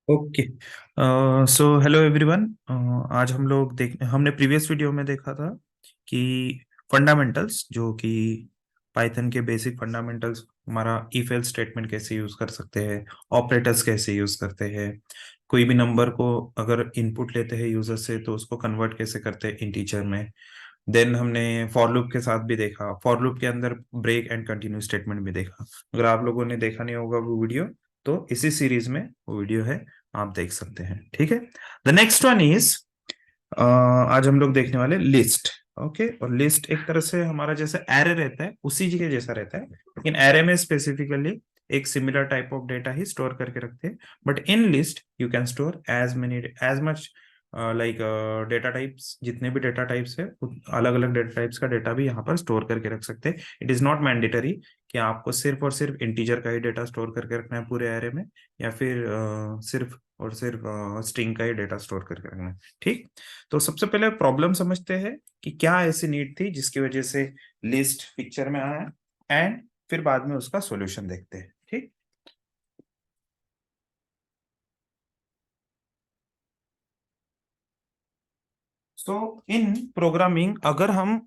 Okay. So hello everyone. आज हमने previous video में देखा था कि फंडामेंटल्स, जो कि पाइथन के बेसिक फंडामेंटल्स, हमारा इफ एल्स स्टेटमेंट कैसे यूज कर सकते हैं, ऑपरेटर्स कैसे यूज करते हैं, कोई भी नंबर को अगर इनपुट लेते हैं यूजर से तो उसको कन्वर्ट कैसे करते हैं इंटीजर में। देन हमने फॉर लूप के साथ भी देखा, फॉर लूप के अंदर ब्रेक एंड कंटिन्यू स्टेटमेंट भी देखा। अगर आप लोगों ने देखा नहीं होगा वो वीडियो, तो इसी सीरीज में वो वीडियो है, आप देख सकते हैं। ठीक है। द नेक्स्ट वन इज, आज हम लोग देखने वाले लिस्ट। ओके। और लिस्ट एक तरह से हमारा जैसे एरे रहता है उसी के जैसा रहता है, लेकिन एरे में स्पेसिफिकली एक सिमिलर टाइप ऑफ डेटा ही स्टोर करके रखते हैं। But in list you can store as much like data types, जितने भी डेटा टाइप्स है अलग अलग डेटा टाइप्स का डेटा भी यहाँ पर स्टोर करके रख सकते हैं। इट इज नॉट मैंडेटरी कि आपको सिर्फ और सिर्फ इंटीजर का ही डेटा स्टोर करके रखना है पूरे एरे में, या फिर सिर्फ और सिर्फ स्ट्रिंग का ही डेटा स्टोर करके रखना है। ठीक। तो सबसे पहले प्रॉब्लम समझते हैं कि क्या ऐसी नीड थी जिसकी वजह से लिस्ट पिक्चर में आया, एंड फिर बाद में उसका सॉल्यूशन देखते हैं। ठीक। सो इन प्रोग्रामिंग अगर हम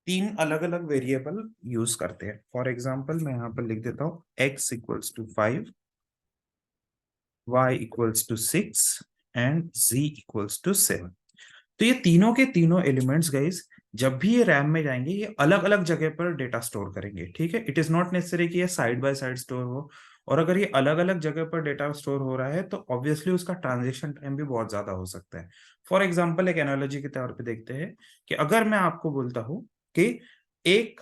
तीन अलग अलग वेरिएबल यूज करते हैं, फॉर एग्जांपल मैं यहाँ पर लिख देता हूँ x = 5, y = 6 एंड z = 7। तो ये तीनों के तीनों एलिमेंट्स गाइस, जब भी ये रैम में जाएंगे ये अलग अलग जगह पर डेटा स्टोर करेंगे। ठीक है। इट इज नॉट नेसेसरी कि ये साइड बाय साइड स्टोर हो। और अगर ये अलग अलग जगह पर डेटा स्टोर हो रहा है तो ऑब्वियसली उसका ट्रांजेक्शन टाइम भी बहुत ज्यादा हो सकता है। फॉर एग्जाम्पल एक एनालॉजी के तौर पे देखते हैं कि अगर मैं आपको बोलता हूँ कि एक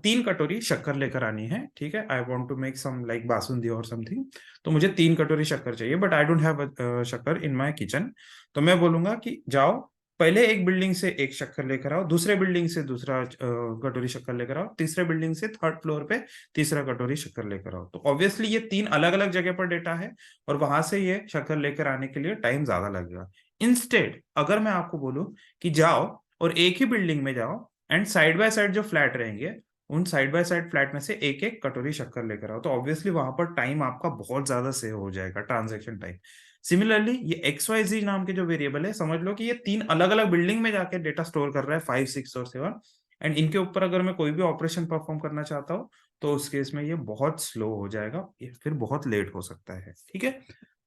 3 कटोरी शक्कर लेकर आनी है। ठीक है। I want to make some like basundi और समथिंग। तो मुझे 3 कटोरी शक्कर चाहिए, बट आई डोंट हैव शक्कर इन माई किचन। तो मैं बोलूंगा कि जाओ, पहले एक बिल्डिंग से एक शक्कर लेकर आओ, दूसरे बिल्डिंग से दूसरा कटोरी शक्कर लेकर आओ, तीसरे बिल्डिंग से थर्ड फ्लोर पे तीसरा कटोरी शक्कर लेकर आओ। तो ऑब्वियसली ये तीन अलग अलग जगह पर डेटा है, और वहां से ये शक्कर लेकर आने के लिए टाइम ज्यादा लगेगा। इंस्टेड अगर मैं आपको बोलूं कि जाओ और एक ही बिल्डिंग में जाओ, एंड साइड बाय साइड जो फ्लैट रहेंगे उन साइड बाय साइड फ्लैट में से एक एक कटोरी शक्कर लेकर आओ, तो ऑब्वियसली वहां पर टाइम आपका बहुत ज्यादा सेव हो जाएगा, ट्रांजेक्शन टाइम। सिमिलरली ये एक्स वाई जी नाम के जो वेरिएबल है, समझ लो कि ये तीन अलग अलग बिल्डिंग में जाके डेटा स्टोर कर रहा है, 5, 6 और 7। एंड इनके ऊपर अगर मैं कोई भी ऑपरेशन परफॉर्म करना चाहता हूँ तो उस केस में ये बहुत स्लो हो जाएगा, ये फिर बहुत लेट हो सकता है। ठीक है।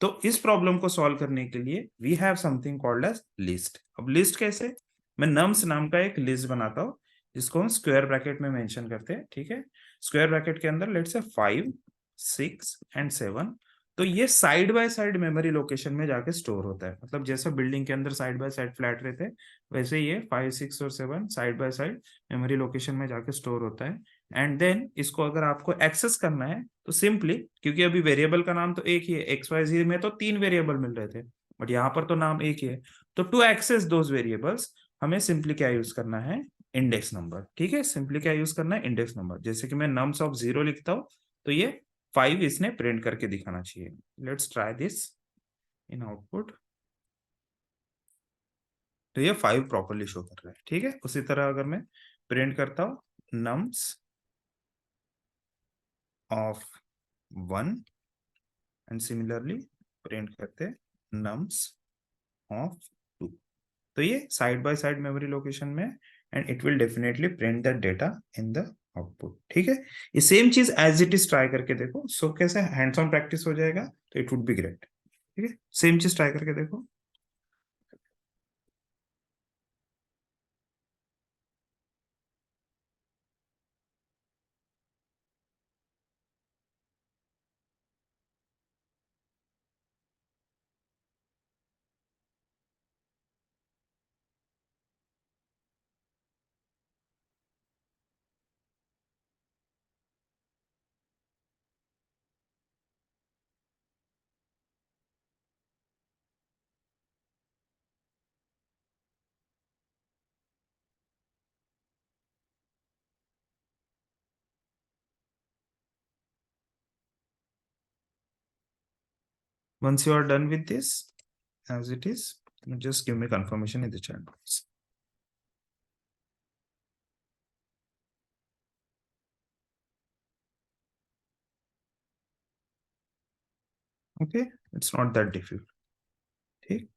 तो इस प्रॉब्लम को सॉल्व करने के लिए we have something called as list. अब लिस्ट कैसे? मैं नम्स नाम का एक लिस्ट बनाता हूँ जिसको हम स्क्वायर ब्रैकेट में मेंशन करते हैं। ठीक है। स्क्वायर ब्रैकेट के अंदर लेट्स से 5, 6 एंड 7। तो ये side by side memory location में जाके स्टोर होता है, मतलब जैसे बिल्डिंग के अंदर साइड बाय साइड फ्लैट रहते हैं, वैसे ये 5, 6 और 7 side by side memory location में जाके स्टोर होता है। एंड देन इसको अगर आपको एक्सेस करना है तो सिंपली, क्योंकि अभी वेरिएबल का नाम तो एक ही है, एक्स वाई जी में तो 3 वेरिएबल मिल रहे थे, बट यहाँ पर तो नाम एक ही है। तो टू एक्सेस दोज वेरिएबल्स हमें सिंपली क्या यूज करना है? Index number. ठीक है। सिंपली क्या यूज करना है? Index number. जैसे कि मैं नम्स ऑफ 0 लिखता हूँ तो ये 5 इसने प्रिंट करके दिखाना चाहिए। Let's try this in output. तो ये 5 प्रॉपरली शो कर रहा है। ठीक है। उसी तरह अगर मैं प्रिंट करता हूँ nums of 1, and similarly print करते हैं नम्स ऑफ 2, तो ये side by side memory location में, and it will definitely print that data in the output. ठीक है। ये सेम चीज एज इट इज ट्राई करके देखो, सो कैसे हैंड्स ऑन प्रैक्टिस हो जाएगा, तो इट वुड बी ग्रेट। ठीक है। सेम चीज ट्राई करके देखो। Once you are done with this, as it is, just give me confirmation in the chat box. Okay, it's not that difficult. ठीक,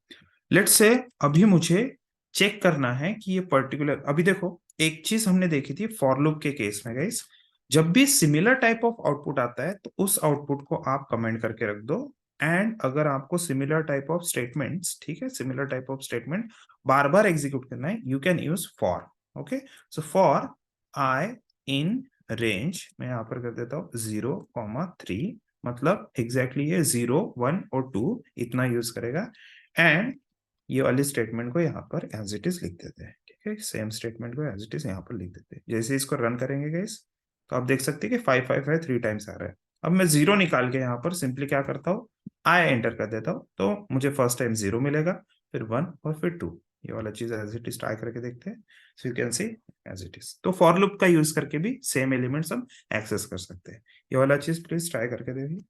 let's say अभी मुझे चेक करना है कि ये पर्टिकुलर, अभी देखो एक चीज हमने देखी थी फॉर लूप के केस में गाइस, जब भी सिमिलर टाइप ऑफ आउटपुट आता है तो उस आउटपुट को आप कमेंट करके रख दो। एंड अगर आपको सिमिलर टाइप ऑफ स्टेटमेंट्स, ठीक है, similar type of statement bar bar execute करना है, you can use for. Okay, so for I in range, मैं यहां पर कर देता हूं 0, 3, मतलब एग्जैक्टली ये 0, 1 और 2 इतना यूज करेगा। एंड ये वाली स्टेटमेंट को यहाँ पर एज इट इज लिख देते हैं। ठीक है, सेम स्टेटमेंट को एज इट इज यहाँ पर लिख देते हैं। जैसे इसको रन करेंगे गाइस, तो आप देख सकते हैं कि 555 3 टाइम्स आ रहा है। अब मैं जीरो निकाल के यहाँ पर सिंपली क्या करता हूँ, आई एंटर कर देता हूँ, तो मुझे फर्स्ट टाइम 0 मिलेगा, फिर 1 और फिर 2। ये वाला चीज एज इट इज ट्राई करके देखते हैं। So you can see as it is. तो फॉर लूप का यूज करके भी सेम एलिमेंट्स हम एक्सेस कर सकते हैं। ये वाला चीज प्लीज ट्राई करके देखिए।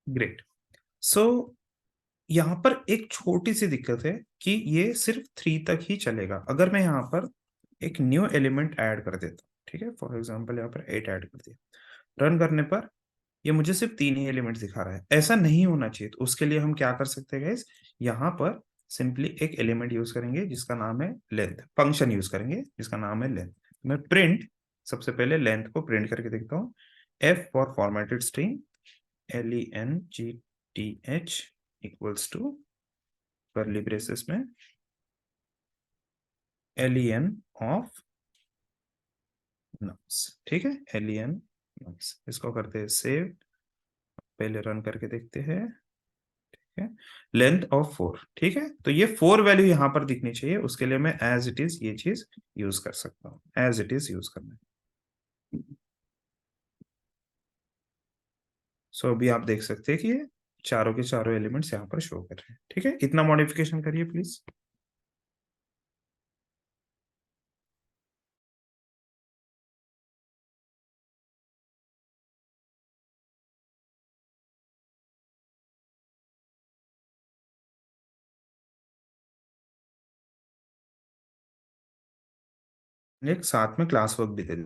ग्रेट। सो यहाँ पर एक छोटी सी दिक्कत है कि ये सिर्फ 3 तक ही चलेगा। अगर मैं यहाँ पर एक न्यू एलिमेंट ऐड कर देता हूँ, ठीक है, फॉर एग्जांपल यहाँ पर 8 ऐड कर दिया, रन करने पर ये मुझे सिर्फ 3 ही एलिमेंट दिखा रहा है। ऐसा नहीं होना चाहिए। तो उसके लिए हम क्या कर सकते हैं गाइस, यहाँ पर सिंपली एक एलिमेंट यूज करेंगे जिसका नाम है लेंथ, फंक्शन यूज करेंगे जिसका नाम है लेंथ। मैं प्रिंट, सबसे पहले लेंथ को प्रिंट करके देखता हूँ। F for formatted string, LENGTH equals to curly braces में LEN ऑफ नम्स। ठीक है, LEN नम्स, इसको करते हैं सेव, पहले रन करके देखते हैं। ठीक है, लेंथ ऑफ 4। ठीक है, तो ये 4 वैल्यू यहां पर दिखनी चाहिए। उसके लिए मैं एज इट इज ये चीज यूज कर सकता हूँ, एज इट इज यूज करना है। सो अभी आप देख सकते हैं कि ये चारों के चारों एलिमेंट्स यहाँ पर शो कर रहे हैं। ठीक है, इतना मॉडिफिकेशन करिए प्लीज। एक साथ में क्लास वर्क भी दे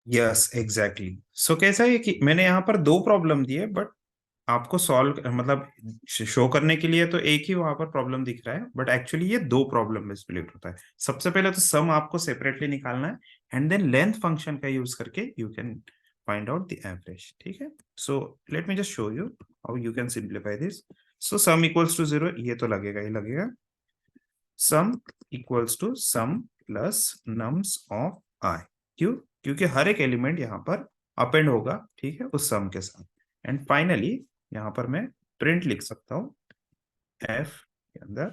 यस एग्जैक्टली। सो कैसा है कि मैंने यहाँ पर दो प्रॉब्लम दी है, बट आपको सॉल्व मतलब शो करने के लिए तो एक ही वहां पर प्रॉब्लम दिख रहा है, बट एक्चुअली ये दो प्रॉब्लम में स्प्लिट होता है। सबसे पहले तो सम आपको सेपरेटली निकालना है, एंड देन लेंथ फंक्शन का यूज करके you can find out the average. ठीक है, so let me just show you how you can simplify this. So sum equals to zero, ये तो लगेगा ही लगेगा। Sum equals to sum plus nums of i. क्यों? क्योंकि हर एक एलिमेंट यहाँ पर अपेंड होगा, ठीक है, उस सम के साथ। एंड फाइनली यहाँ पर मैं प्रिंट लिख सकता हूँ एफ के अंदर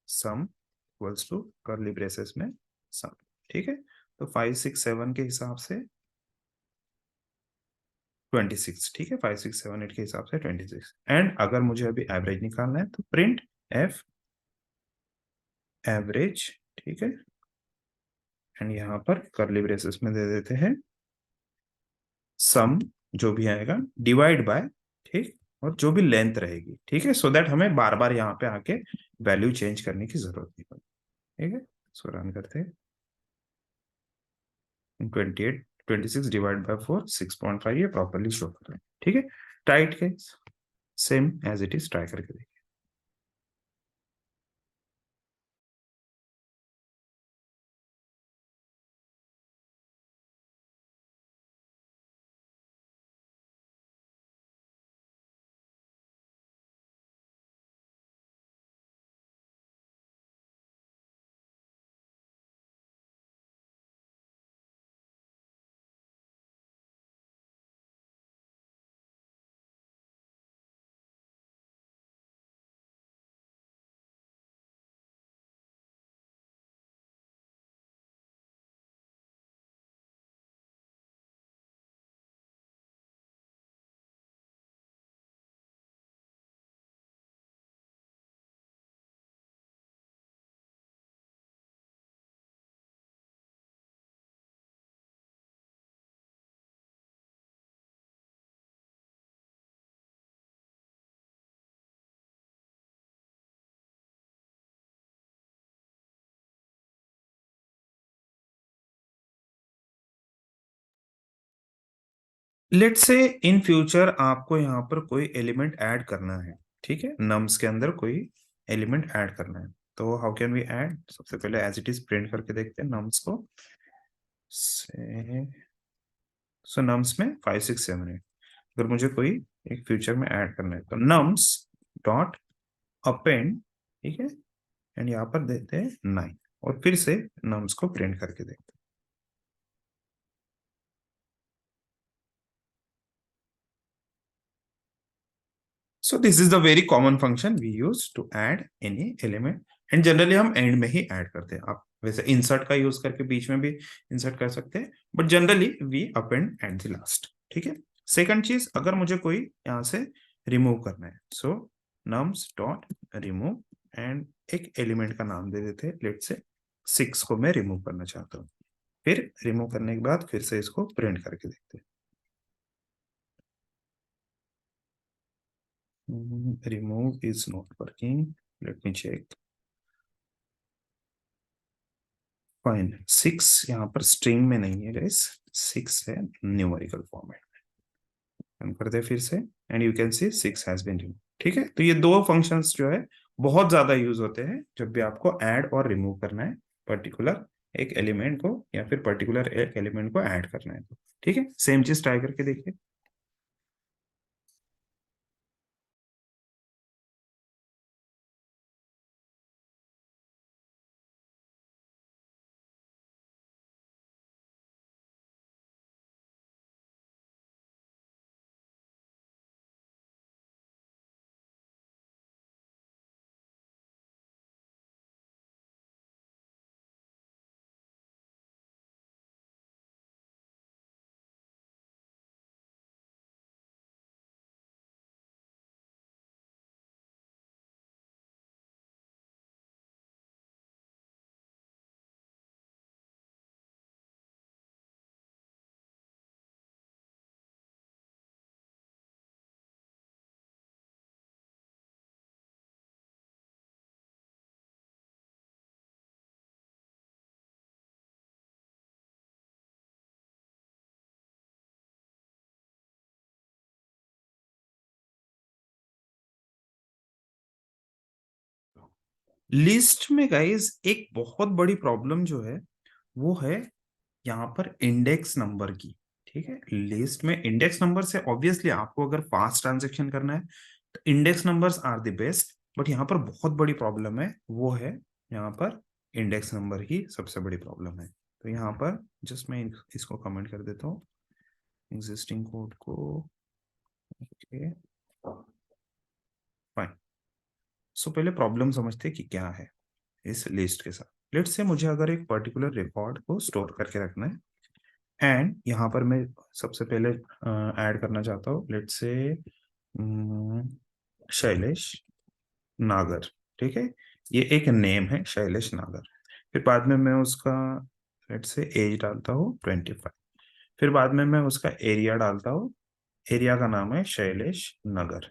sum equals to curly braces में सम। ठीक है, तो 5 6 7 के हिसाब से 26। ठीक है, 5 6 7 8 के हिसाब से 26। एंड अगर मुझे अभी एवरेज निकालना है तो प्रिंट एफ एवरेज। ठीक है, एंड यहाँ पर कर्ली ब्रेसेस में दे देते हैं सम, जो भी आएगा डिवाइड बाय, ठीक, और जो भी लेंथ रहेगी। ठीक है, सो दैट हमें बार बार यहाँ पे आके वैल्यू चेंज करने की जरूरत नहीं पड़ती। ठीक है, सो रन करते हैं। 28 26 डिवाइड बाय 4 6.5, ये प्रॉपरली शो कर रहे हैं। ठीक है, टाइट के same as it is try करके देखिए। लेट्स से इन फ्यूचर आपको यहाँ पर कोई एलिमेंट ऐड करना है। ठीक है, नम्स के अंदर कोई एलिमेंट ऐड करना है, तो हाउ कैन वी ऐड? सबसे पहले एज इट इज प्रिंट करके देखते हैं नम्स को। सो नम्स में 5 6 7 8, अगर मुझे कोई एक फ्यूचर में ऐड करना है तो नम्स डॉट अपेंड। ठीक है, एंड यहाँ पर देते हैं 9, और फिर से नम्स को प्रिंट करके देखते हैं। So this is the very common function we use to add any element, and generally हम एंड में ही ऐड करते हैं। आप वैसे इंसर्ट का यूज करके बीच में भी इंसर्ट कर सकते हैं, but generally we append at the last. ठीक है, सेकंड चीज, अगर मुझे कोई यहाँ से रिमूव करना है, सो नम्स डॉट रिमूव, एंड एक एलिमेंट का नाम दे देते हैं, लेट से 6 को मैं रिमूव करना चाहता हूँ। फिर रिमूव करने के बाद फिर से इसको प्रिंट करके देखते हैं। Remove is not working, let me check. Fine, 6 यहाँ पर स्ट्रिंग में नहीं है गाइस, 6 है न्यूमेरिकल फॉर्मेट। रन करते हैं फिर से, and you can see 6 has been remove. ठीक है, तो ये दो फंक्शंस जो है बहुत ज्यादा यूज होते हैं जब भी आपको ऐड और रिमूव करना है पर्टिकुलर एक एलिमेंट को, या फिर पर्टिकुलर एक एलिमेंट को ऐड करना है तो। ठीक है, सेम चीज ट्राई करके देखिए। लिस्ट में गाइस एक बहुत बड़ी प्रॉब्लम जो है वो है यहाँ पर इंडेक्स नंबर की। ठीक है, लिस्ट में इंडेक्स नंबर से ऑब्वियसली आपको अगर फास्ट ट्रांजेक्शन करना है तो index numbers are the best, but यहाँ पर बहुत बड़ी प्रॉब्लम है, वो है यहाँ पर इंडेक्स नंबर ही सबसे बड़ी प्रॉब्लम है। तो यहाँ पर जस्ट मैं इसको कमेंट कर देता हूँ, एग्जिस्टिंग कोड को। Okay fine. सो पहले प्रॉब्लम समझते हैं कि क्या है इस लिस्ट के साथ। लेट्स से मुझे अगर एक पर्टिकुलर रिकॉर्ड को स्टोर करके रखना है एंड यहाँ पर मैं सबसे पहले ऐड करना चाहता हूँ, लेट्स से शैलेश नागर। ठीक है, ये एक नेम है शैलेश नागर। फिर बाद में मैं उसका लेट्स से एज डालता हूँ 25। फिर बाद में मैं उसका एरिया डालता हूँ, एरिया का नाम है शैलेश नगर।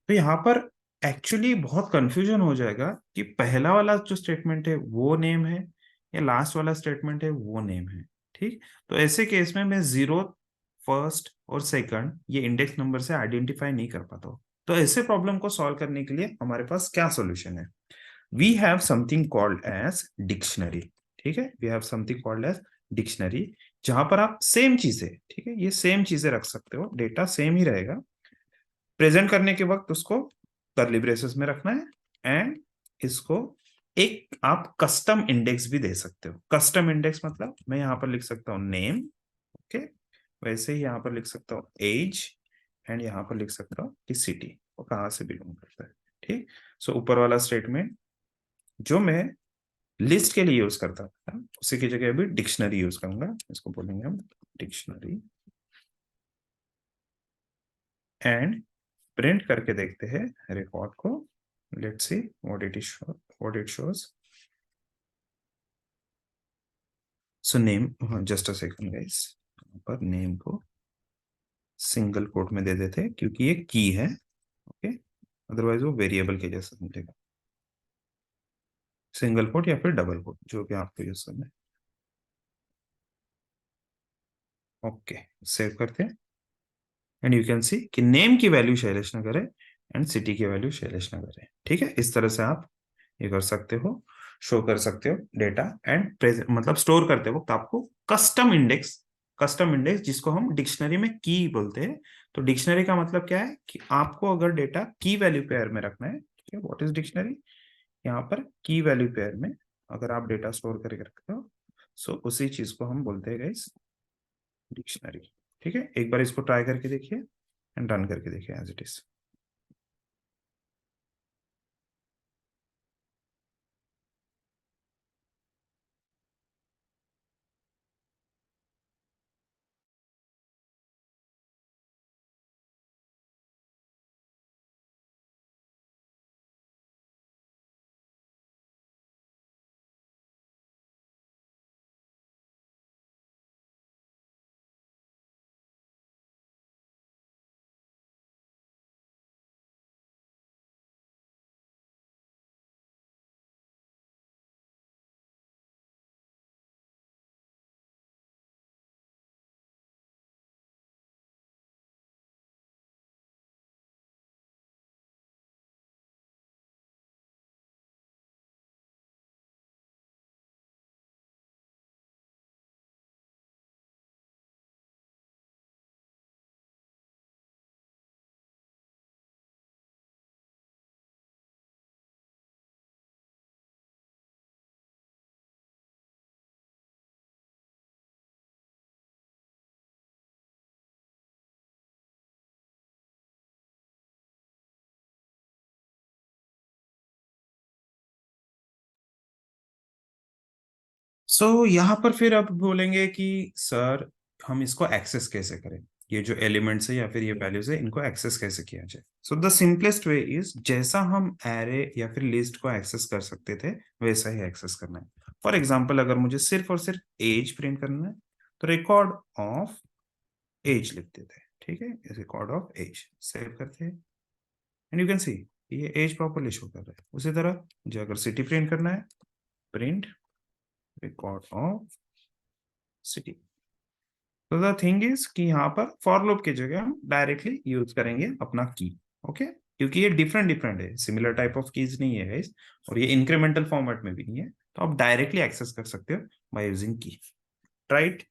तो यहाँ पर एक्चुअली बहुत कंफ्यूजन हो जाएगा कि पहला वाला जो स्टेटमेंट है वो नेम है या लास्ट वाला स्टेटमेंट है वो नेम है। ठीक, तो ऐसे केस में मैं जीरो, फर्स्ट और सेकंड ये इंडेक्स नंबर से आइडेंटिफाई नहीं कर पाता हूँ। तो ऐसे प्रॉब्लम को सॉल्व करने के लिए हमारे पास क्या सॉल्यूशन है? We have something called as dictionary. ठीक है, we have something called as dictionary, जहां पर आप सेम चीजें, ठीक है, ये सेम चीजें रख सकते हो, डेटा सेम ही रहेगा। प्रेजेंट करने के वक्त उसको कर्ली ब्रेसेस में रखना है एंड इसको एक आप कस्टम इंडेक्स भी दे सकते हो। कस्टम इंडेक्स मतलब मैं यहाँ पर लिख सकता हूँ नेम, ओके, वैसे ही यहाँ पर लिख सकता हूँ एज एंड यहाँ पर लिख सकता हूँ कि सिटी वो कहाँ से बिलोंग करता है। ठीक, सो ऊपर वाला स्टेटमेंट जो मैं लिस्ट के लिए यूज करता था उसी की जगह अभी डिक्शनरी यूज करूंगा, इसको बोलेंगे हम डिक्शनरी एंड प्रिंट करके देखते हैं रिकॉर्ड को। Let's see what it shows. So name, just a second guys, पर नेम को सिंगल कोट में दे देते हैं क्योंकि ये की है, ओके, अदरवाइज वो वेरिएबल के जैसा मिलेगा। सिंगल कोट या फिर डबल कोट जो भी आपको यूज करना है। ओके, सेव करते हैं एंड यू कैन सी कि नेम की वैल्यू शैलेश नगर है एंड सिटी की वैल्यू शैलेश नगर है। ठीक है, इस तरह से आप ये कर सकते हो, शो कर सकते हो डेटा एंड प्रेजेंट मतलब स्टोर करते हो तो आपको कस्टम इंडेक्स जिसको हम डिक्शनरी में की बोलते हैं। तो डिक्शनरी का मतलब क्या है कि आपको अगर डेटा की वैल्यू पेयर में रखना है, ठीक है, व्हाट इज डिक्शनरी, यहाँ पर की वैल्यू पेयर में अगर आप डेटा स्टोर करके रखते हो सो उसी चीज को हम बोलते हैं गाइस डिक्शनरी। ठीक है, एक बार इसको ट्राई करके देखिए एंड रन करके देखिए एज इट इज। यहाँ पर फिर आप बोलेंगे कि सर हम इसको एक्सेस कैसे करें, ये जो एलिमेंट्स है या फिर ये वैल्यूज है इनको एक्सेस कैसे किया जाए। So the simplest way is जैसा हम एरे या फिर लिस्ट को एक्सेस कर सकते थे वैसा ही एक्सेस करना है। फॉर एग्जाम्पल अगर मुझे सिर्फ और सिर्फ एज प्रिंट करना है तो रिकॉर्ड ऑफ एज लिख देते हैं। ठीक है, रिकॉर्ड ऑफ एज सेव करते हैं एंड यू कैन सी ये एज प्रॉपरली शो कर रहा है। उसी तरह जो अगर सिटी प्रिंट करना है, प्रिंट रिकॉर्ड ऑफ सिटी। तो द थिंग इज कि यहाँ पर फॉर लूप की जगह हम डायरेक्टली यूज करेंगे अपना की। ओके, क्योंकि ये डिफरेंट डिफरेंट है, सिमिलर टाइप ऑफ कीज नहीं है guys, और ये इंक्रीमेंटल फॉर्मेट में भी नहीं है, तो आप डायरेक्टली एक्सेस कर सकते हो बाय यूजिंग की, राइट।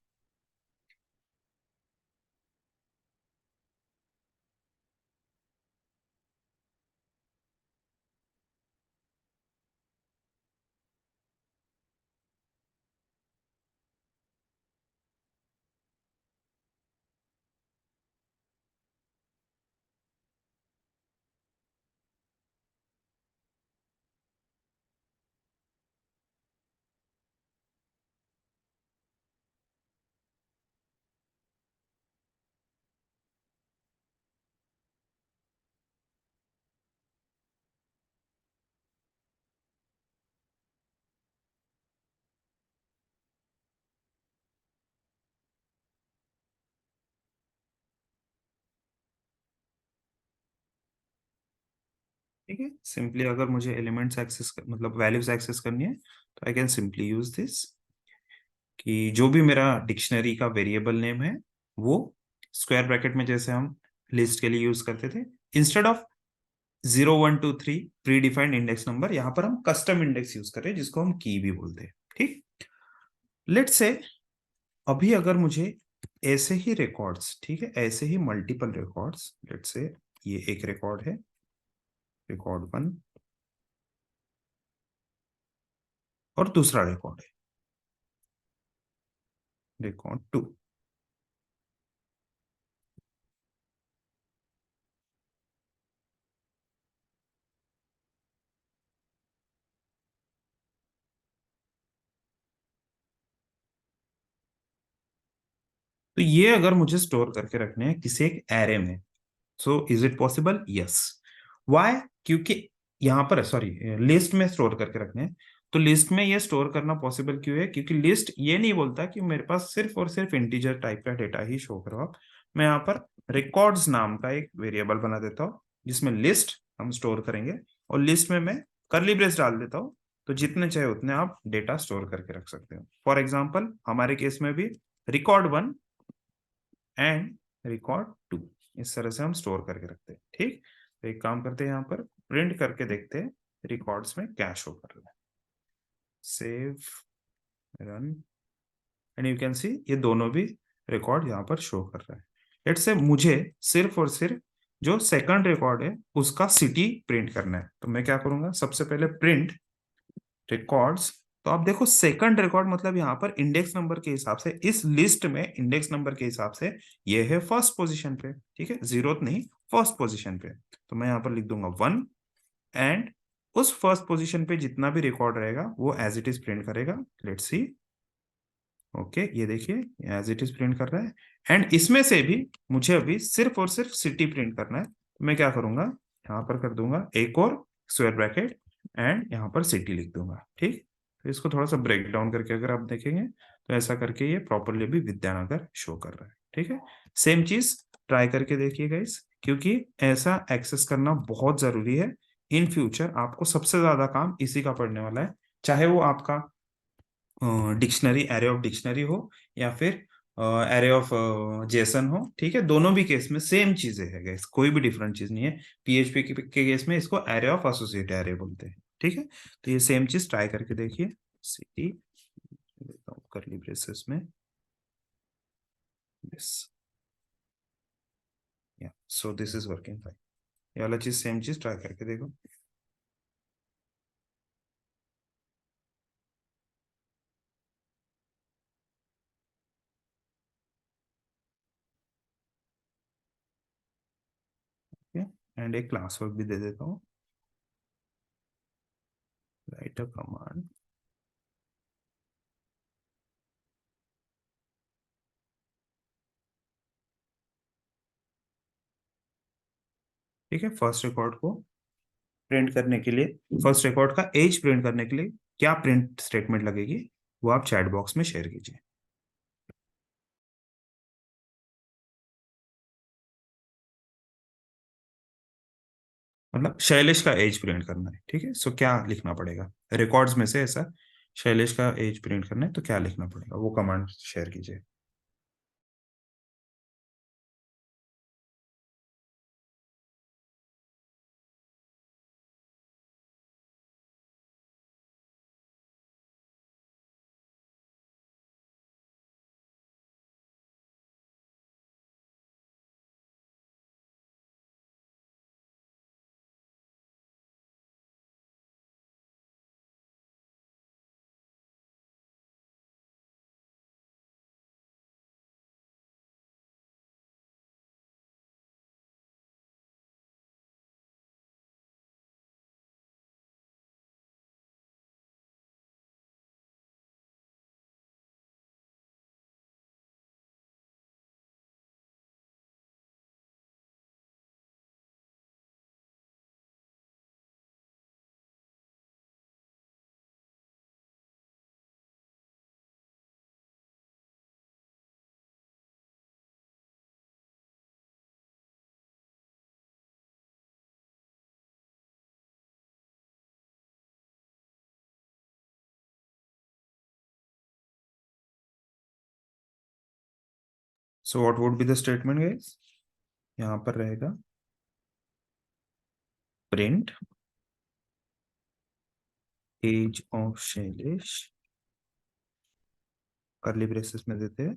ठीक है, सिंपली अगर मुझे एलिमेंट्स एक्सेस मतलब वैल्यूज एक्सेस करनी है तो I can simply use this, कि जो भी मेरा डिक्शनरी का वेरिएबल नेम है वो स्क्वायर ब्रैकेट में जैसे हम लिस्ट के लिए यूज करते थे, instead of 0123 pre defined index number, यहाँ पर हम कस्टम इंडेक्स यूज कर रहे हैं जिसको हम की भी बोलते हैं। ठीक, लेट्स से अभी अगर मुझे ऐसे ही रिकॉर्ड्स, ठीक है, ऐसे ही मल्टीपल रिकॉर्ड्स, लेट्स से ये एक रिकॉर्ड है, रिकॉर्ड 1, और दूसरा रिकॉर्ड है रिकॉर्ड 2। तो ये अगर मुझे स्टोर करके रखने हैं किसी एक एरे में, so is it possible? Yes. Why? क्योंकि यहाँ पर सॉरी लिस्ट में स्टोर करके रखने हैं, तो लिस्ट में ये स्टोर करना पॉसिबल क्यों है? क्योंकि लिस्ट ये नहीं बोलता कि मेरे पास सिर्फ और सिर्फ इंटीजर टाइप का डेटा ही शो करो आप। मैं यहाँ पर रिकॉर्ड्स नाम का एक वेरिएबल बना देता हूँ जिसमें लिस्ट हम स्टोर करेंगे, और लिस्ट में मैं करली ब्रेस डाल देता हूँ, तो जितने चाहे उतने आप डेटा स्टोर करके रख सकते हो। फॉर एग्जाम्पल हमारे केस में भी रिकॉर्ड 1 एंड रिकॉर्ड 2 इस तरह से हम स्टोर करके रखते हैं। ठीक, तो एक काम करते हैं, यहाँ पर प्रिंट करके देखते हैं रिकॉर्ड्स में क्या शो कर रहा है। Save, run, and you can सी ये दोनों भी रिकॉर्ड यहाँ पर शो कर रहा है। लेट्स से मुझे सिर्फ और सिर्फ जो सेकंड रिकॉर्ड है उसका सिटी प्रिंट करना है, तो मैं क्या करूंगा, सबसे पहले प्रिंट रिकॉर्ड्स। तो आप देखो सेकंड रिकॉर्ड मतलब यहाँ पर इंडेक्स नंबर के हिसाब से, इस लिस्ट में इंडेक्स नंबर के हिसाब से ये है फर्स्ट पोजीशन पे, ठीक है, जीरो नहीं, फर्स्ट पोजीशन पे। तो मैं यहाँ पर लिख दूंगा 1, एंड उस फर्स्ट पोजीशन पे जितना भी रिकॉर्ड रहेगा वो एज इट इज प्रिंट करेगा। लेट्स सी, ओके, ये देखिए एज इट इज प्रिंट कर रहा है, एंड इसमें से भी मुझे अभी सिर्फ और सिर्फ सिटी प्रिंट करना है, तो मैं क्या करूंगा, यहाँ पर कर दूंगा एक और स्क्वायर ब्रैकेट, एंड यहाँ पर सिटी लिख दूंगा। ठीक, तो इसको थोड़ा सा ब्रेक डाउन करके अगर आप देखेंगे तो ऐसा करके ये प्रॉपरली भी विद्यानगर शो कर रहा है। ठीक है, सेम चीज ट्राई करके देखिए गाइस, क्योंकि ऐसा एक्सेस करना बहुत जरूरी है। इन फ्यूचर आपको सबसे ज्यादा काम इसी का पड़ने वाला है, चाहे वो आपका डिक्शनरी, एरे ऑफ डिक्शनरी हो, या फिर एरे ऑफ जेसन हो। ठीक है, दोनों भी केस में सेम चीजें है गाइस, कोई भी डिफरेंट चीज नहीं है। पीएचपी के केस में इसको एरे ऑफ एसोसिएट एरे बोलते हैं। ठीक है, तो ये सेम चीज ट्राई करके देखिए। सिटी करली ब्रेसेस में, यस, या सो दिस इज वर्किंग फाइन। ये वाला चीज सेम चीज ट्राई करके देखो। एंड एक क्लास वर्क भी दे देता हूँ, राइट अ कमांड। ठीक है, फर्स्ट रिकॉर्ड को प्रिंट करने के लिए, फर्स्ट रिकॉर्ड का एज प्रिंट करने के लिए क्या प्रिंट स्टेटमेंट लगेगी वो आप चैट बॉक्स में शेयर कीजिए। मतलब शैलेश का एज प्रिंट करना है, ठीक है, सो क्या लिखना पड़ेगा रिकॉर्ड्स में से, ऐसा शैलेश का एज प्रिंट करना है तो क्या लिखना पड़ेगा वो कमांड शेयर कीजिए। So what would be the statement guys? यहाँ पर रहेगा print age of Shailesh, curly braces में देते हैं,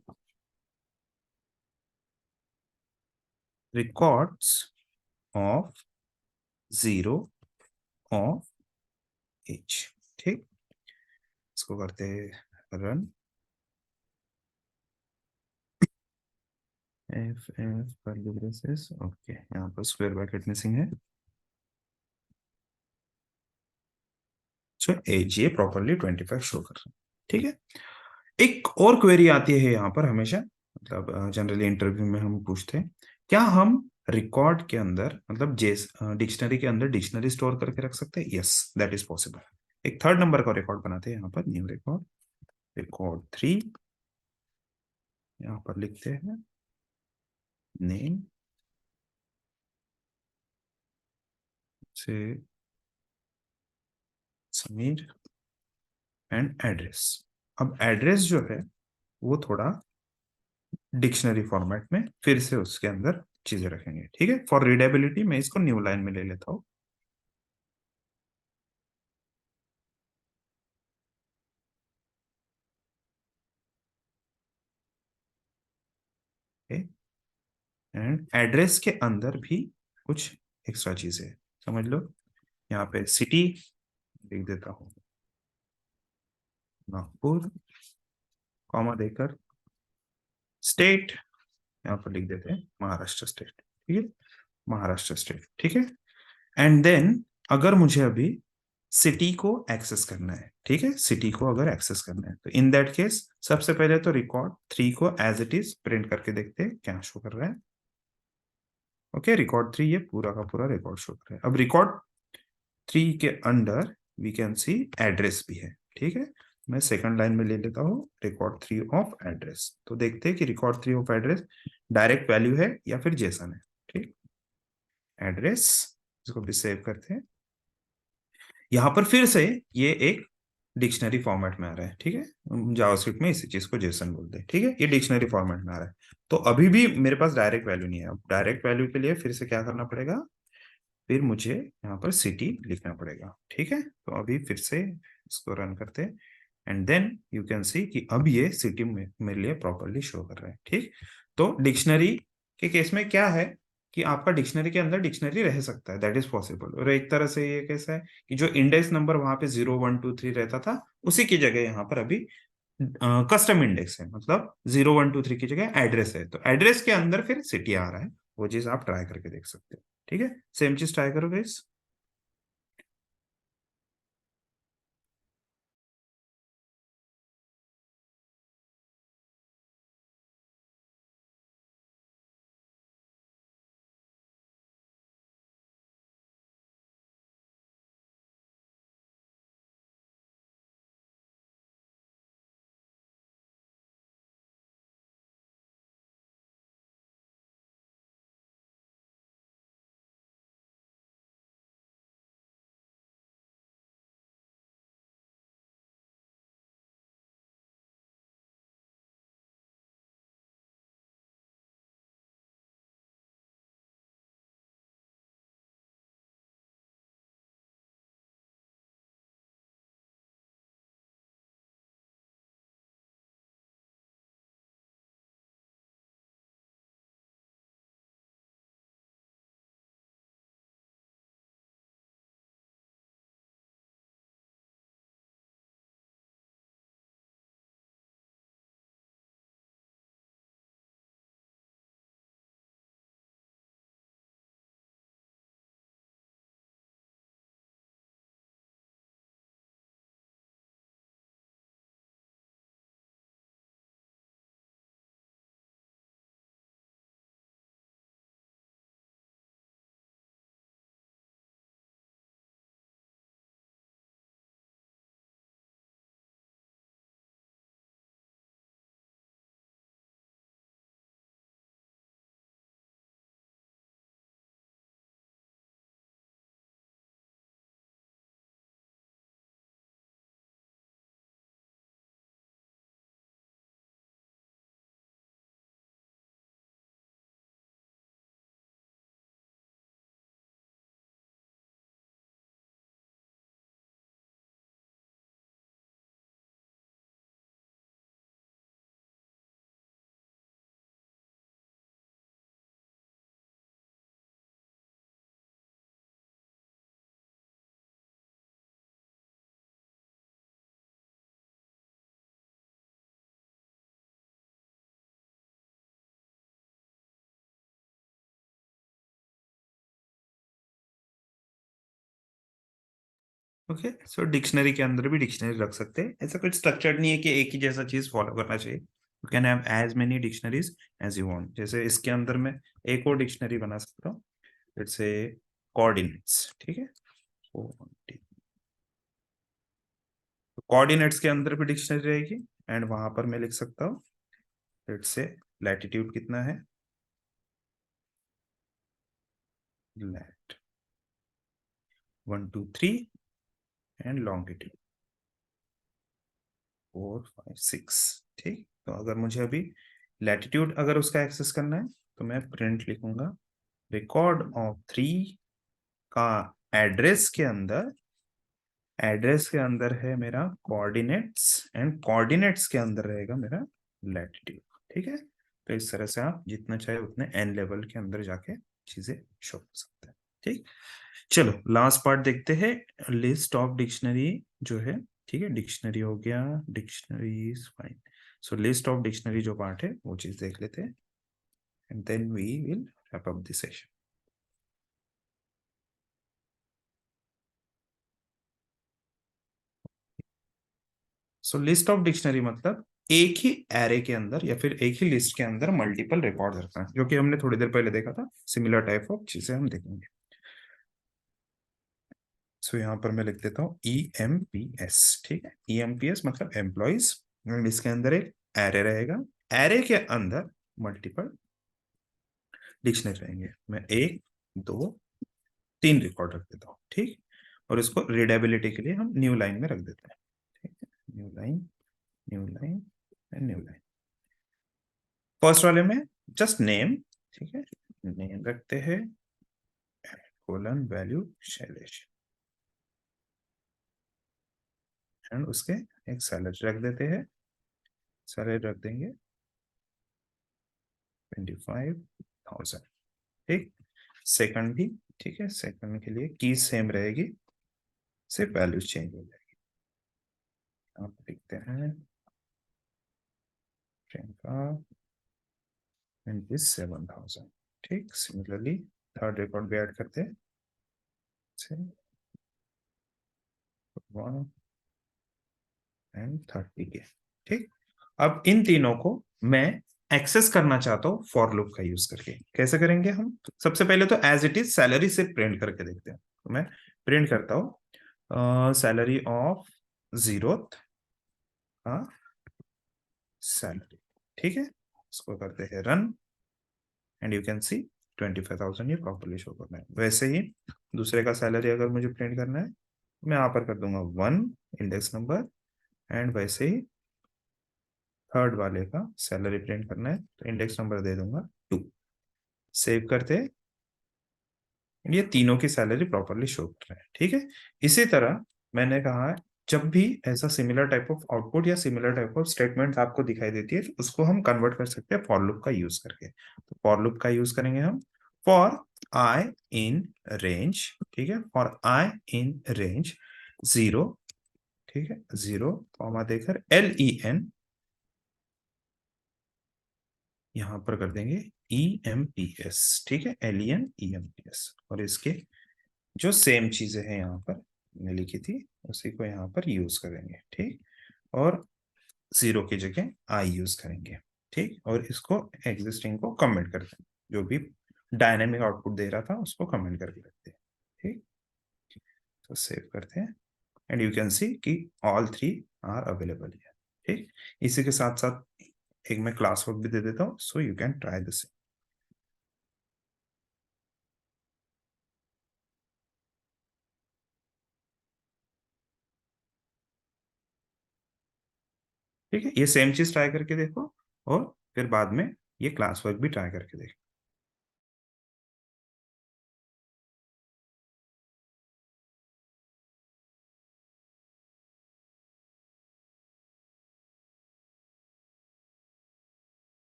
records of zero of age. ठीक, इसको करते हैं run. F F curly braces, okay, यहाँ पर स्क्वायर ब्रैकेट मिसिंग है। सो एज ये प्रॉपरली 25 शो कर रहा है। ठीक है, एक और क्वेरी आती है यहाँ पर हमेशा, मतलब जनरली इंटरव्यू में हम पूछते हैं, क्या हम रिकॉर्ड के अंदर, मतलब जेस डिक्शनरी के अंदर डिक्शनरी स्टोर करके रख सकते हैं? Yes, that is possible. एक थर्ड नंबर का रिकॉर्ड बनाते हैं यहाँ पर, न्यू रिकॉर्ड, रिकॉर्ड 3, यहाँ पर लिखते हैं नेम से समीर एंड एड्रेस। अब एड्रेस जो है वो थोड़ा डिक्शनरी फॉर्मेट में फिर से उसके अंदर चीजें रखेंगे। ठीक है, फॉर रीडेबिलिटी मैं इसको न्यू लाइन में ले लेता हूँ। एंड एड्रेस के अंदर भी कुछ एक्स्ट्रा चीजें समझ लो। यहाँ पे सिटी लिख देता हूँ नागपुर, कॉमा देकर स्टेट यहाँ पर लिख देते हैं महाराष्ट्र स्टेट। ठीक है, महाराष्ट्र स्टेट। ठीक है, एंड देन अगर मुझे अभी सिटी को एक्सेस करना है, ठीक है, सिटी को अगर एक्सेस करना है, तो इन दैट केस सबसे पहले तो रिकॉर्ड 3 को एज इट इज प्रिंट करके देखते हैं क्या शो कर रहा है। ओके, रिकॉर्ड 3 ये पूरा का पूरा रिकॉर्ड शो कर रहा है। अब रिकॉर्ड 3 के under we can see address भी है। ठीक है, मैं सेकंड लाइन में ले लेता हूँ रिकॉर्ड 3 ऑफ एड्रेस, तो देखते हैं कि record 3 of address direct value है या फिर जेसन है। ठीक, एड्रेस, इसको भी सेव करते हैं। यहां पर फिर से ये एक डिक्शनरी फॉर्मेट में आ रहा है। ठीक है, जावास्क्रिप्ट में इसी चीज को जेसन बोलते हैं। ठीक है, ये डिक्शनरी फॉर्मेट में आ रहा है, तो अभी भी मेरे पास डायरेक्ट वैल्यू नहीं है। अब डायरेक्ट वैल्यू के लिए फिर से क्या करना पड़ेगा, फिर मुझे यहाँ पर सिटी लिखना पड़ेगा। ठीक है, तो अभी फिर से इसको रन करते हैं and then you can see कि अब ये सिटी मेरे लिए प्रॉपरली शो कर रहा है। ठीक, तो डिक्शनरी के केस में क्या है कि आपका डिक्शनरी के अंदर डिक्शनरी रह सकता है, दैट इज पॉसिबल। और एक तरह से ये कैसा है कि जो इंडेक्स नंबर वहां पे 0 1 2 3 रहता था, उसी की जगह यहाँ पर अभी कस्टम इंडेक्स है, मतलब 0 1 2 3 की जगह एड्रेस है, तो एड्रेस के अंदर फिर सिटी आ रहा है। वो चीज आप ट्राई करके देख सकते हो। ठीक है, सेम चीज ट्राई करो गाइस। ओके, सो डिक्शनरी के अंदर भी डिक्शनरी रख सकते हैं। ऐसा कुछ स्ट्रक्चर्ड नहीं है कि एक ही जैसा चीज फॉलो करना चाहिए। You can have as many dictionaries as you want. जैसे इसके अंदर मैं एक और डिक्शनरी बना सकता हूँ, जैसे कोऑर्डिनेट्स, ठीक है। कोऑर्डिनेट्स के अंदर भी डिक्शनरी रहेगी एंड वहां पर मैं लिख सकता हूँ, लेट्स से लैटिट्यूड कितना है, लैट 1 2 3 एंड लॉन्गिट्यूड 4 5 6। ठीक, तो अगर मुझे अभी लैटिट्यूड अगर उसका एक्सेस करना है तो मैं प्रिंट लिखूंगा, रिकॉर्ड ऑफ 3 का एड्रेस के अंदर है मेरा कोऑर्डिनेट्स एंड कोऑर्डिनेट्स के अंदर रहेगा मेरा लैटिट्यूड। ठीक है, तो इस तरह से आप जितना चाहे उतने एन लेवल के अंदर जाके चीजें शो कर सकते हैं। ठीक, चलो लास्ट पार्ट देखते हैं, लिस्ट ऑफ डिक्शनरी जो है। ठीक है, डिक्शनरी हो गया, dictionary is fine. So list of dictionary जो पार्ट है वो चीज देख लेते हैं and then we will wrap up this session. So list of dictionary मतलब एक ही एरे के अंदर या फिर एक ही लिस्ट के अंदर मल्टीपल रिकॉर्ड रखना है, जो कि हमने थोड़ी देर पहले देखा था। सिमिलर टाइप ऑफ चीजें हम देखेंगे। सो यहाँ पर मैं लिख देता हूँ EMPS। ठीक है, EMPS मतलब एम्प्लॉइज, इसके अंदर एक एरे रहेगा, एरे के अंदर मल्टीपल डिक्शनरी रहेंगे। मैं 1 2 3 रिकॉर्ड रख देता हूँ। ठीक, और इसको रीडेबिलिटी के लिए हम न्यू लाइन में रख देते हैं। ठीक है, new line, new line and new line. First वाले में जस्ट नेम, ठीक है, नेम रखते हैं कोलन वैल्यू शैलेश एंड उसके एक सैलरी रख देते हैं, सैलरी रख देंगे 25,000। ठीक, सेकंड भी, ठीक है, सेकंड के लिए की सेम रहेगी, सिर्फ वैल्यू चेंज हो जाएगी। आप लिखते हैं प्रियंका 27,000। ठीक, सिमिलरली थर्ड रिकॉर्ड भी ऐड करते हैं, 1 एंड 30 के। ठीक, अब इन तीनों को मैं एक्सेस करना चाहता हूँ फॉर लूप का यूज करके। कैसे करेंगे हम? सबसे पहले तो एज इट इज सैलरी से प्रिंट करके देखते हैं। तो मैं प्रिंट करता हूँ सैलरी ऑफ जीरोथ सैलरी। ठीक है, इसको करते हैं रन एंड यू कैन सी 25,000 ये प्रॉपरली शो करना है। वैसे ही दूसरे का सैलरी अगर मुझे प्रिंट करना है, मैं यहाँ पर कर दूंगा 1 इंडेक्स नंबर एंड वैसे ही थर्ड वाले का सैलरी प्रिंट करना है तो इंडेक्स नंबर दे दूंगा 2। सेव करते हैं, ये तीनों की सैलरी प्रॉपरली शो कर रहा है। ठीक है, इसी तरह मैंने कहा है, जब भी ऐसा सिमिलर टाइप ऑफ आउटपुट या सिमिलर टाइप ऑफ स्टेटमेंट आपको दिखाई देती है तो उसको हम कन्वर्ट कर सकते हैं फॉर लूप का यूज करके। तो फॉर लूप का यूज करेंगे हम फॉर आई इन रेंज। ठीक है, फॉर आई इन रेंज 0, ठीक है, 0 कॉमा देकर LEN यहां पर कर देंगे EMPS। ठीक है, LEN EMPS, और इसके जो सेम चीजें हैं यहाँ पर मैंने लिखी थी उसी को यहाँ पर यूज करेंगे। ठीक, और 0 की जगह आई यूज करेंगे। ठीक, और इसको एग्जिस्टिंग को कमेंट करते हैं, जो भी डायनेमिक आउटपुट दे रहा था उसको कमेंट करके रखते हैं। ठीक, तो सेव करते हैं एंड यू कैन सी कि ऑल 3 आर अवेलेबल है। ठीक, इसी के साथ साथ एक मैं क्लास वर्क भी दे देता हूँ, सो यू कैन ट्राई दिस। ठीक है, ये सेम चीज ट्राई करके देखो और फिर बाद में ये क्लास वर्क भी ट्राई करके देखो।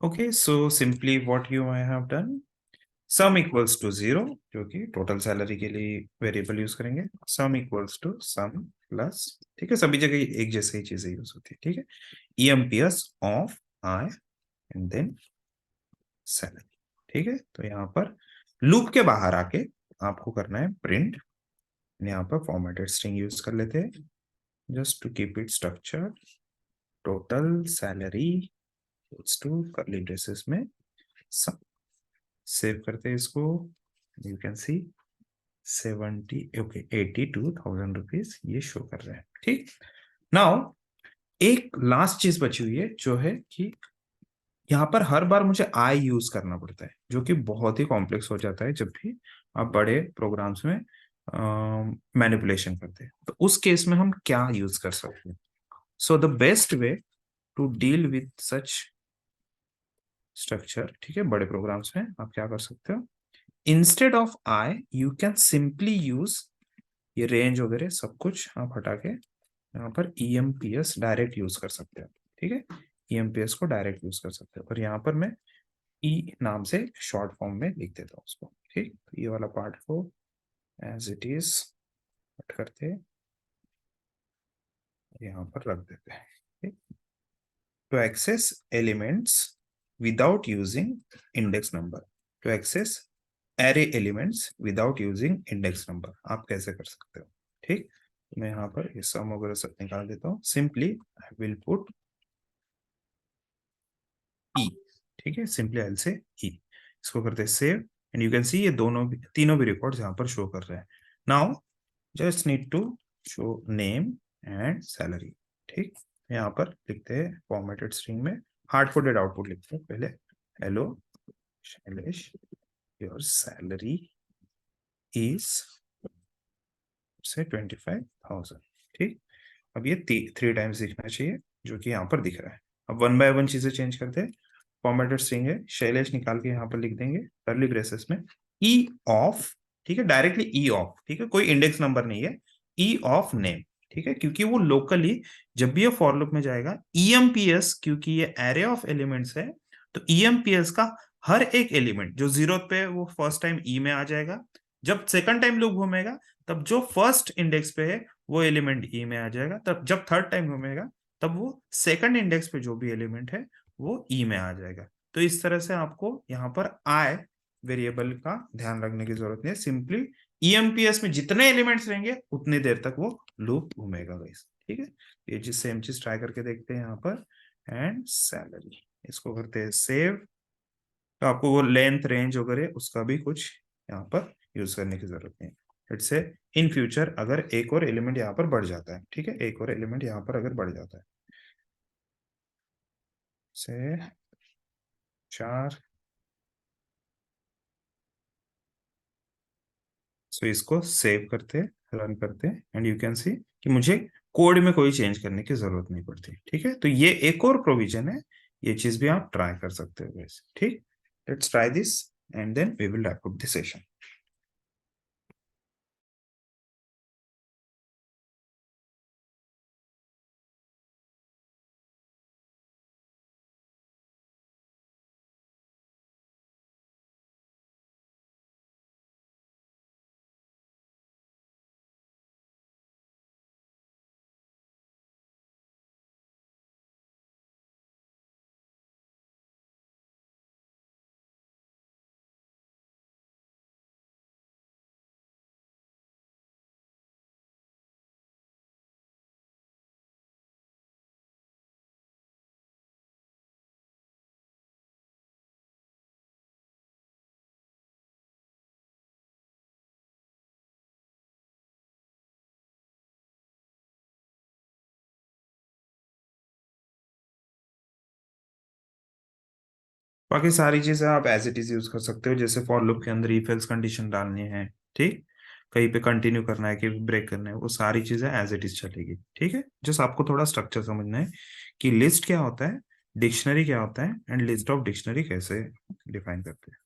Okay, so simply what you I have done, sum equals to 0, जो कि टोटल सैलरी के लिए वेरिएबल यूज करेंगे, sum equals to sum plus, ठीक है, सभी जगह एक जैसे ही चीजें यूज होती है, ठीक है, EMPS of i and then salary, ठीक है। तो यहाँ पर लूप के बाहर आके आपको करना है प्रिंट, यहाँ पर फॉर्मेटेड स्ट्रिंग यूज कर लेते हैं just to keep it structure, total salary to curly braces में सम, सेव करते हैं इसको, you can see 70, okay 82,000 rupees ये शो कर रहे हैं, ठीक। नाउ एक लास्ट चीज बची हुई है जो है कि यहाँ पर हर बार मुझे आई यूज करना पड़ता है, जो कि बहुत ही कॉम्प्लेक्स हो जाता है जब भी आप बड़े प्रोग्राम्स में मैनिपुलेशन करते हैं। तो उस केस में हम क्या यूज कर सकते हैं? So the best way to deal with such structure, ठीक है, बड़े प्रोग्राम्स में आप क्या कर सकते हो, instead of I you can simply use ये रेंज वगैरह सब कुछ आप हटा के यहाँ पर ईएमपीएस डायरेक्ट यूज कर सकते हो, ठीक है, ईएमपीएस को डायरेक्ट यूज कर सकते हो। और यहाँ पर मैं ई नाम से शॉर्ट फॉर्म में लिख देता हूँ उसको, ठीक। तो ये वाला पार्ट को एज इट इज कट करते यहाँ पर रख देते हैं, ठीक। To access elements without using index number, to access array elements without using index number आप कैसे कर सकते हो, ठीक। मैं यहाँ पर ये सम वगैरह सब निकाल देता हूँ, सिंपली आई विल पुट ई, ठीक है, सिंपली एल से ई, इसको करते हैं सेव एंड यू कैन सी ये दोनों भी तीनों भी रिकॉर्ड्स यहाँ पर शो कर रहे हैं। Now just need to show name and salary, ठीक। यहाँ पर लिखते हैं फॉर्मेटेड स्ट्रिंग में हार्ड कोडेड आउटपुट लिखते हैं पहले, hello Shailesh your salary is से 25,000, ठीक। अब ये 3 टाइम्स दिखना चाहिए जो कि यहाँ पर दिख रहा है। अब वन बाय वन चीजें चेंज करते हैं, फॉर्मेटेड स्ट्रिंग है, शैलेश निकाल के यहाँ पर लिख देंगे कर्ली ब्रेसेस में ई ऑफ, ठीक है, डायरेक्टली ई ऑफ, ठीक है, कोई इंडेक्स नंबर नहीं है, ई ऑफ नेम, ठीक है, क्योंकि वो लोकली जब भी ये फॉर लूप में जाएगा ईएमपीएस, क्योंकि ये एरे ऑफ एलिमेंट्स है, तो ईएमपीएस का हर एक एलिमेंट जो 0 पे है, वो फर्स्ट टाइम ई में आ जाएगा, जब सेकंड टाइम लूप घूमेगा तब जो फर्स्ट इंडेक्स पे है वो एलिमेंट ई में आ जाएगा, तब जब थर्ड टाइम घूमेगा तब वो सेकंड इंडेक्स पे जो भी एलिमेंट है वो ई में आ जाएगा। तो इस तरह से आपको यहाँ पर आई वेरिएबल का ध्यान रखने की जरूरत नहीं है, सिंपली ईएमपीएस में जितने एलिमेंट्स रहेंगे उतनी देर तक वो लूप घूमेगा गाइस, ठीक है। ये चीज सेम चीज ट्राई करके देखते हैं यहाँ पर, एंड सैलरी इसको करते हैं सेव। तो आपको वो लेंथ रेंज वगैरह उसका भी कुछ यहाँ पर यूज करने की जरूरत नहीं है। इट्स से इन फ्यूचर अगर एक और एलिमेंट यहाँ पर बढ़ जाता है, ठीक है, एक और एलिमेंट यहाँ पर अगर बढ़ जाता है से 4, सो इसको सेव करते हैं, रन करते हैं एंड यू कैन सी कि मुझे कोड में कोई चेंज करने की जरूरत नहीं पड़ती, ठीक है। तो ये एक और प्रोविजन है, ये चीज भी आप ट्राई कर सकते हो वैसे, ठीक। Let's try this and then we will wrap up the session. बाकी सारी चीजें आप एज इट इज यूज कर सकते हो, जैसे फॉर लूप के अंदर इफ एल्स कंडीशन डालनी है, ठीक, कहीं पे कंटिन्यू करना है कि ब्रेक करना है, वो सारी चीजें एज इट इज चलेगी, ठीक है। जस्ट आपको थोड़ा स्ट्रक्चर समझना है कि लिस्ट क्या होता है, डिक्शनरी क्या होता है एंड लिस्ट ऑफ डिक्शनरी कैसे डिफाइन करते हैं।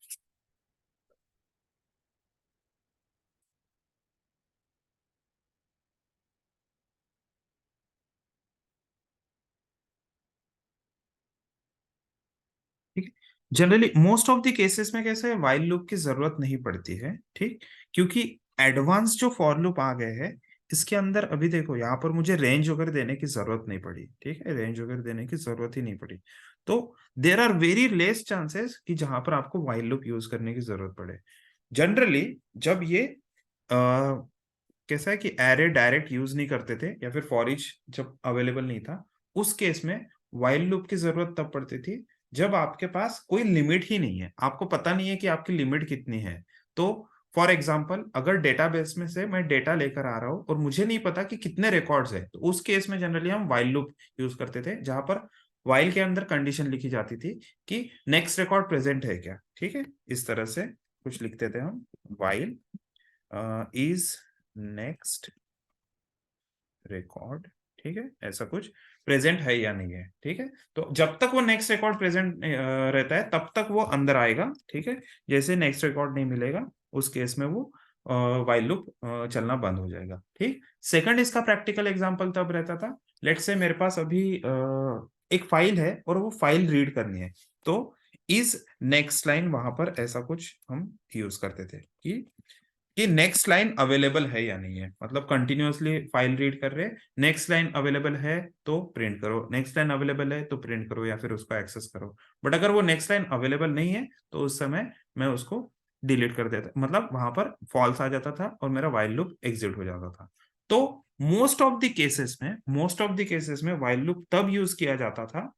ठीक generally most of the cases में कैसे है, वाइल लूप की जरूरत नहीं पड़ती है, ठीक, क्योंकि एडवांस जो फॉर लूप आ गए हैं इसके अंदर अभी देखो यहाँ पर मुझे रेंज वगैरह देने की जरूरत नहीं पड़ी, ठीक है, रेंज वगैरह देने की जरूरत ही नहीं पड़ी। तो there are very less chances कि जहां पर आपको वाइल लूप यूज करने की जरूरत पड़े। जनरली जब ये कैसा है कि एरे डायरेक्ट यूज नहीं करते थे या फिर फॉर ईच जब अवेलेबल नहीं था, उस केस में वाइल लूप की जरूरत तब पड़ती थी जब आपके पास कोई लिमिट ही नहीं है, आपको पता नहीं है कि आपकी लिमिट कितनी है। तो फॉर एग्जाम्पल अगर डेटाबेस में से मैं डेटा लेकर आ रहा हूँ और मुझे नहीं पता कि कितने रिकॉर्ड्स है, तो उस केस में जनरली हम वाइल लूप यूज करते थे, जहां पर वाइल के अंदर कंडीशन लिखी जाती थी कि नेक्स्ट रिकॉर्ड प्रेजेंट है क्या, ठीक है, इस तरह से कुछ लिखते थे हम, वाइल इज नेक्स्ट रिकॉर्ड, ठीक है, ऐसा कुछ प्रेजेंट है या नहीं है, ठीक है। तो जब तक वो नेक्स्ट रिकॉर्ड प्रेजेंट रहता है तब तक वो अंदर आएगा, ठीक है। जैसे नेक्स्ट रिकॉर्ड नहीं मिलेगा उस केस में वो वाइल लूप चलना बंद हो जाएगा, ठीक। सेकंड इसका प्रैक्टिकल एग्जांपल तब रहता था, लेट्स से मेरे पास अभी एक फाइल है और वो फाइल रीड करनी है, तो इज नेक्स्ट लाइन वहां पर ऐसा कुछ हम यूज करते थे कि नेक्स्ट लाइन अवेलेबल है या नहीं है, मतलब कंटिन्यूअसली फाइल रीड कर रहे, नेक्स्ट लाइन अवेलेबल है तो प्रिंट करो, नेक्स्ट लाइन अवेलेबल है तो प्रिंट करो या फिर उसको एक्सेस करो। बट अगर वो नेक्स्ट लाइन अवेलेबल नहीं है तो उस समय मैं उसको डिलीट कर देता, मतलब वहां पर फॉल्स आ जाता था और मेरा वाइल लूप एग्जिट हो जाता था। तो मोस्ट ऑफ द केसेस में वाइल लूप तब यूज किया जाता था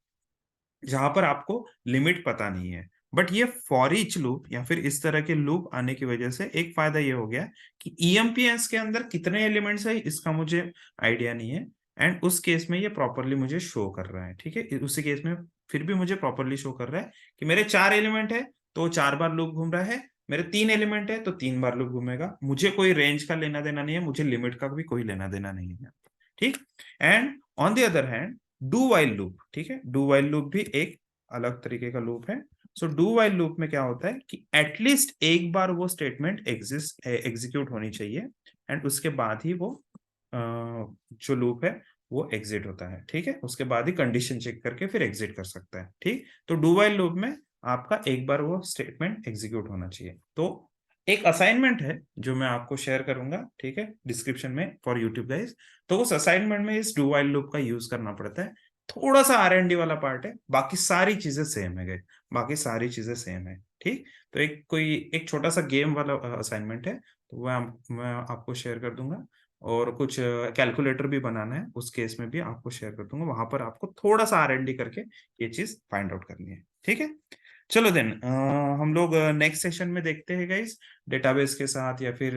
जहां पर आपको लिमिट पता नहीं है। बट ये फॉर ईच लूप या फिर इस तरह के लूप आने की वजह से एक फायदा ये हो गया कि ईएमपीएस के अंदर कितने एलिमेंट्स है इसका मुझे आइडिया नहीं है, एंड उस केस में ये प्रॉपरली मुझे शो कर रहा है, ठीक है, उसी केस में फिर भी मुझे प्रॉपरली शो कर रहा है कि मेरे 4 एलिमेंट है तो 4 बार लूप घूम रहा है, मेरे 3 एलिमेंट है तो 3 बार लूप घूमेगा, मुझे कोई रेंज का लेना देना नहीं है, मुझे लिमिट का भी कोई लेना देना नहीं है, ठीक। And on the other hand do while loop, ठीक है, डू वाइल लूप भी एक अलग तरीके का लूप है। सो डू वाइल लूप में क्या होता है कि एटलीस्ट एक बार वो स्टेटमेंट एग्जीक्यूट होनी चाहिए एंड उसके बाद ही वो जो लूप है वो एग्जिट होता है, ठीक है, उसके बाद ही कंडीशन चेक करके फिर एग्जिट कर सकता है, ठीक। तो डू वाइल लूप में आपका एक बार वो स्टेटमेंट एग्जीक्यूट होना चाहिए। तो एक असाइनमेंट है जो मैं आपको शेयर करूंगा, ठीक है, डिस्क्रिप्शन में फॉर यूट्यूब गाइस। तो उस असाइनमेंट में इस डू वाइल लूप का यूज करना पड़ता है, थोड़ा सा R&D वाला पार्ट है, बाकी सारी चीजें सेम है गए, बाकी सारी चीजें सेम है, ठीक। तो एक छोटा सा गेम वाला असाइनमेंट है, तो मैं आपको शेयर कर दूंगा, और कुछ कैलकुलेटर भी बनाना है, उस केस में भी आपको शेयर कर दूंगा, वहां पर आपको थोड़ा सा R&D करके ये चीज फाइंड आउट करनी है, ठीक है। चलो देन हम लोग नेक्स्ट सेशन में देखते हैं गाइस, डेटाबेस के साथ या फिर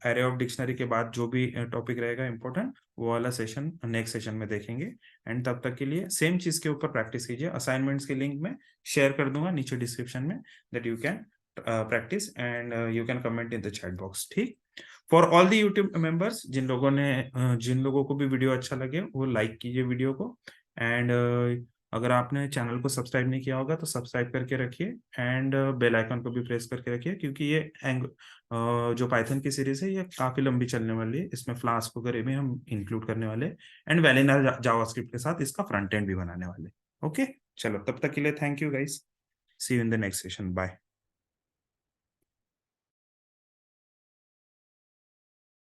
एरे ऑफ डिक्शनरी के बाद जो भी टॉपिक रहेगा इंपॉर्टेंट वो वाला सेशन नेक्स्ट सेशन में देखेंगे। एंड तब तक के लिए सेम चीज के ऊपर प्रैक्टिस कीजिए, असाइनमेंट्स के लिंक में शेयर कर दूंगा नीचे डिस्क्रिप्शन में, that you can practice and you can comment in the chat box, ठीक। For all the YouTube members, जिन लोगों को भी वीडियो अच्छा लगे वो लाइक कीजिए वीडियो को, एंड अगर आपने चैनल को सब्सक्राइब नहीं किया होगा तो सब्सक्राइब करके रखिए एंड बेल आइकन को भी प्रेस करके रखिए, क्योंकि ये जो पाइथन की सीरीज है ये काफी लंबी चलने वाली है, इसमें फ्लास्क वगैरह भी हम इंक्लूड करने वाले एंड वेलिनर जावास्क्रिप्ट के साथ इसका फ्रंट एंड भी बनाने वाले। ओके, चलो तब तक के लिए thank you guys, see you in the next session, bye.